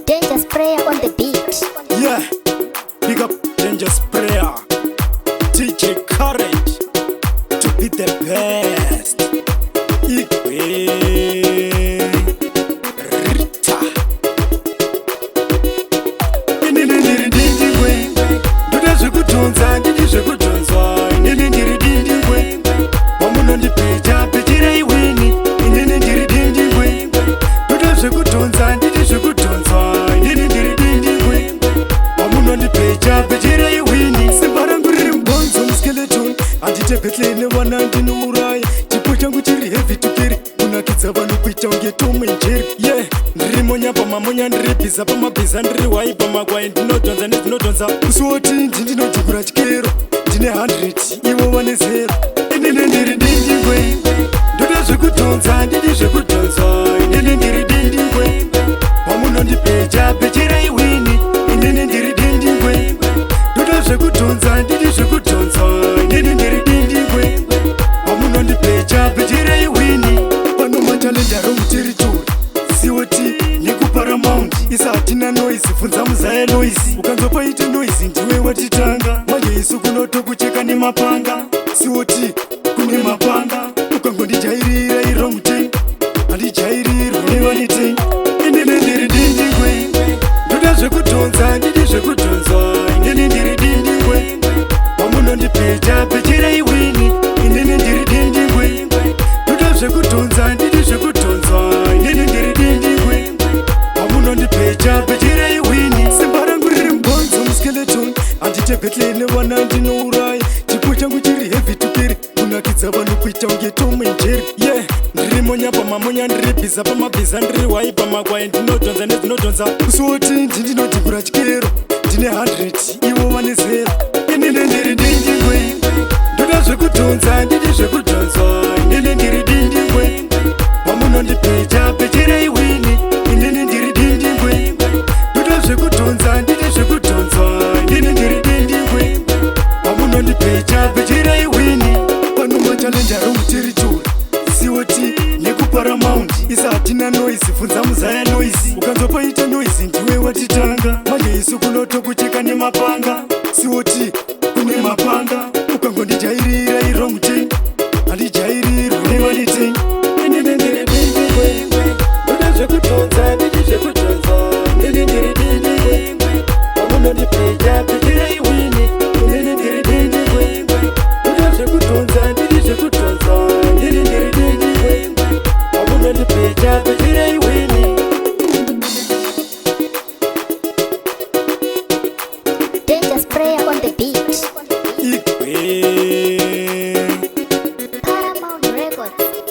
Danger Sprayer on the beat. Yeah, big up Danger Sprayer. DJ Courage to be the best. Igwe Rita. Inini ndiri dindi ngwe, ndoda zvekutonza ndiri zvekutonzwa. Inini ndiri dindi ngwe, wamunondipeja pejira iwini. Inini ndiri dindi ngwe, ndoda zvekutonza ndiri zvekutonzwa. Inini ndiri dindi ngwe, wamunondipeja pejira iwini. Simba rangu riri mbonzo muskeleton, handite Bethlehem wana ndinouraya. Chipo changu chiri heavy to carry, kunakidza vanhu kuita unge Tom and Jerry. Yeah, ndiri monya pamamonya, ndiri bhiza pamabhiza, ndiri wai pamakwai, ndinodhonza nezvinodhonza. Kusoti ndinojugura chikero, ndine 100 ivo vane 0. Inini ndiri dindi ngwe, ndoda zvekudhonza ndiri zvekudhonzwa. Inini ndiri dindi ngwe, wamunondipeja pejira iwini. Inini ndiri dindi ngwe, ndoda zvekudhonza ndiri zvekudhonzwa. Inini ndiri dindi ngwe, wamunondipeja pejira iwini. Pano matalenda romuteritori siwoti nekuparamount, isa hatina noise, funza muzaya noise. Ukanzopaite noise ndiwe watitanga, manje isu kunotokucheka nemapanga. Siwoti kune mapanga, ukangondijairira ironguten, handijairirwa nevaneten. Inini ndiri dindi ngwe, ndoda zvekudhonza ndiri zvekudhonzwa. Inini ndiri dindi ngwe, wamunondipeja pejira iwini. Inini ndiri dindi ngwe, ndoda zvekudhonza ndiri zvekudhonzwa. Inini ndiri dindi ngwe, wamunondipeja pejira iwini. Simba rangu riri mbonzo muskeleton, handite Bethlehem wana ndinouraya. Chipo changu chiri heavy to carry, kunakidza vanhu kuita unge Tom and Jerry. Yeah, ndiri monya pamamonya, ndiri bhiza pamabhiza, ndiri wai pamakwai, ndinodhonza nezvinodhonza. Kusoti ndinodhigura chikero, ndine 100 ivo vane 0. Inini ndiri dindi ngwe, ndoda zvekudhonza ndiri zvekudhonzwa. Inini ndiri dindi ngwe, wamunondipeja pejira iwini. Inini ndiri dindi ngwe, ndoda zvekudhonza ndiri zvekudhonzwa. Inini ndiri dindi ngwe, wamunondipeja pejira iwini. Pano matalenda romuteritori siwoti nekuparamount, isa hatina noise, funza muzaya noise. Ukanzopaite noise ndiwe watitanga, manje isu kunotokucheka nemapanga. Siwoti kune mapanga, ukangondijairira ironguten, handijairirwa nevaneten. Inini ndiri dindi ngwe, ndoda zvekudhonza ndiri zvekudhonzwa. Inini ndiri dindi ngwe, wamunondipeja pejira iwini. Inini ndiri dindi ngwe, ndoda zvekudhonza ndiri zvekudhonzwa. Inini ndiri dindi ngwe, wamunondipeja pejira iwini. Danger Sprayer on the beat. Igwe Paramount Records.